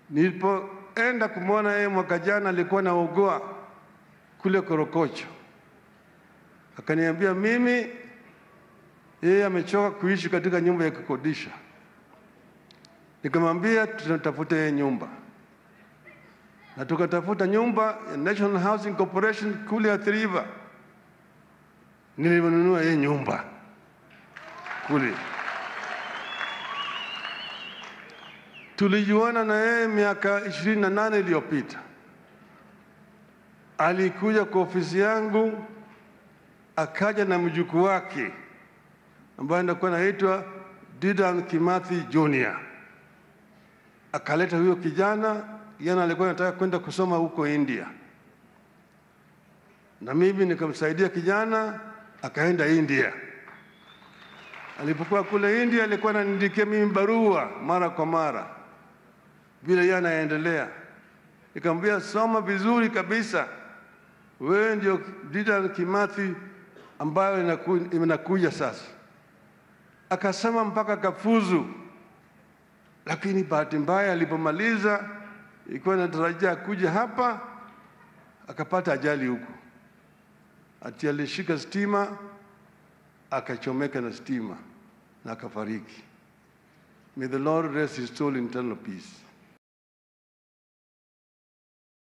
Nilipoenda kumwona yeye mwaka jana, alikuwa anaugua kule Korokocho. Akaniambia mimi, yeye amechoka kuishi katika nyumba ya kukodisha. Nikamwambia tunatafuta yeye nyumba, na tukatafuta nyumba ya National Housing Corporation kule Athi River. Nilinunua yeye nyumba kule. Tulijuana na yeye miaka 28 iliyopita. Alikuja kwa ofisi yangu, akaja na mjukuu wake ambaye anakuwa anaitwa Dedan Kimathi Jr. Akaleta huyo kijana, yana alikuwa anataka kwenda kusoma huko India. Na mimi nikamsaidia kijana, akaenda India. Alipokuwa kule India, alikuwa ananiandikia mimi barua mara kwa mara vile yeye anaendelea. Nikamwambia soma vizuri kabisa, wewe ndio Dedan Kimathi ambayo inakuja sasa. Akasema mpaka kafuzu, lakini bahati mbaya alipomaliza, ilikuwa anatarajia kuja hapa, akapata ajali huko. Ati alishika stima, akachomeka na stima na akafariki. May the Lord rest his soul in eternal peace.